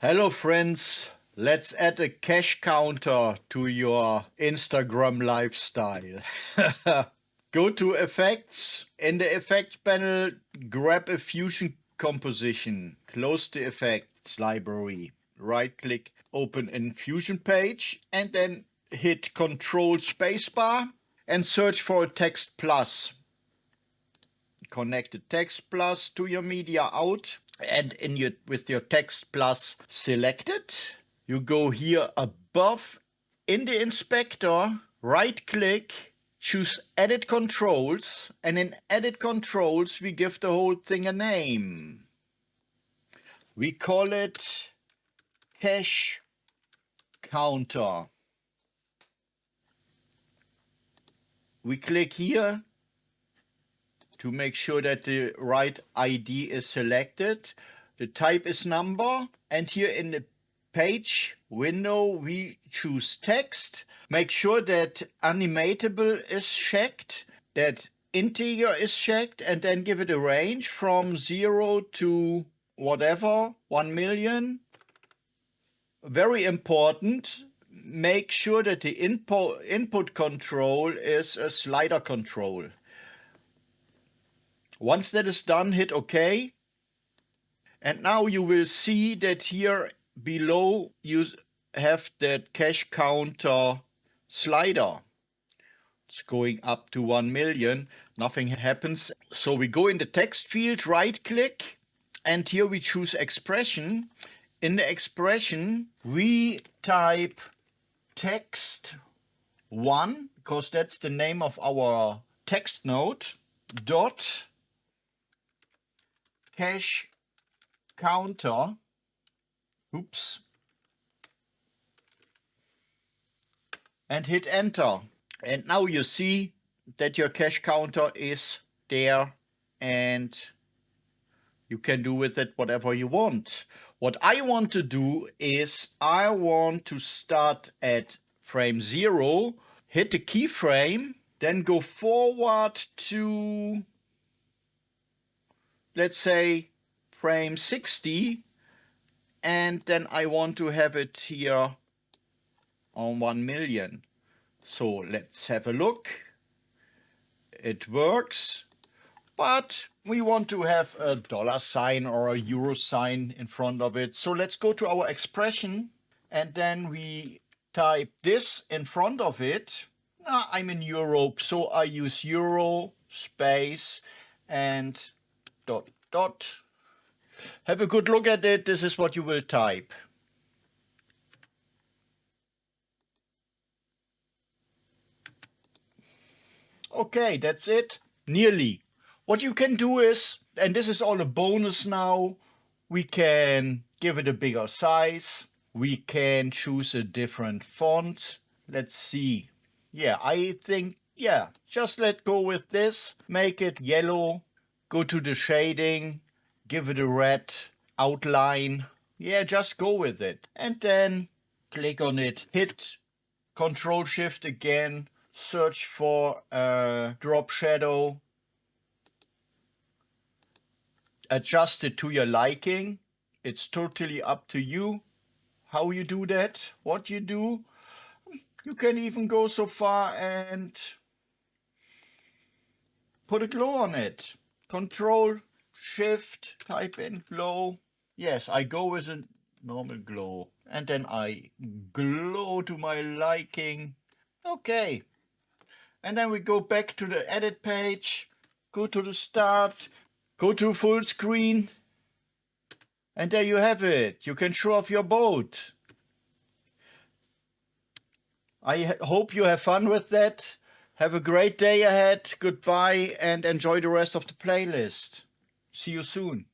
Hello friends, let's add a cash counter to your Instagram lifestyle. Go to Effects. In the Effects panel, grab a Fusion composition. Close the Effects library. Right click, open a Fusion page, and then hit Control Spacebar and search for a Text Plus. Connect the Text Plus to your media out, and with your Text Plus selected, you go here above in the inspector, right click, choose Edit Controls, and in Edit Controls we give the whole thing a name. We call it Cash Counter. We click here to make sure that the right ID is selected. The type is number, and here in the page window we choose text. Make sure that animatable is checked, that integer is checked, and then give it a range from 0 to whatever, 1 million. Very important, make sure that the input control is a slider control. Once that is done, hit OK. And now you will see that here below you have that cash counter slider. It's going up to 1 million. Nothing happens. So we go in the text field, right click, and here we choose expression. In the expression, we type text 1, because that's the name of our text node, dot cash counter, oops, and hit enter. And now you see that your cash counter is there and you can do with it whatever you want. What I want to do is I want to start at frame 0, hit the keyframe, then go forward to, let's say, frame 60, and then I want to have it here on 1 million. So let's have a look. It works, but we want to have a dollar sign or a euro sign in front of it. So let's go to our expression, and then we type this in front of it. I'm in Europe, so I use euro space and dot dot. Have a good look at it. This is what you will type. Okay, that's it. Nearly. What you can do is, and this is all a bonus now, we can give it a bigger size. We can choose a different font. Let's see. Yeah, I think, yeah, just let go with this. Make it yellow. Go to the shading. Give it a red outline. Yeah, just go with it. And then click on it. Hit Control Shift again. Search for a drop shadow. Adjust it to your liking. It's totally up to you how you do that, what you do. You can even go so far and put a glow on it. Control Shift, type in glow. Yes, I go with a normal glow. And then I glow to my liking. Okay. And then we go back to the edit page, go to the start, go to full screen, and there you have it. You can show off your boat. I hope you have fun with that. Have a great day ahead. Goodbye and enjoy the rest of the playlist. See you soon.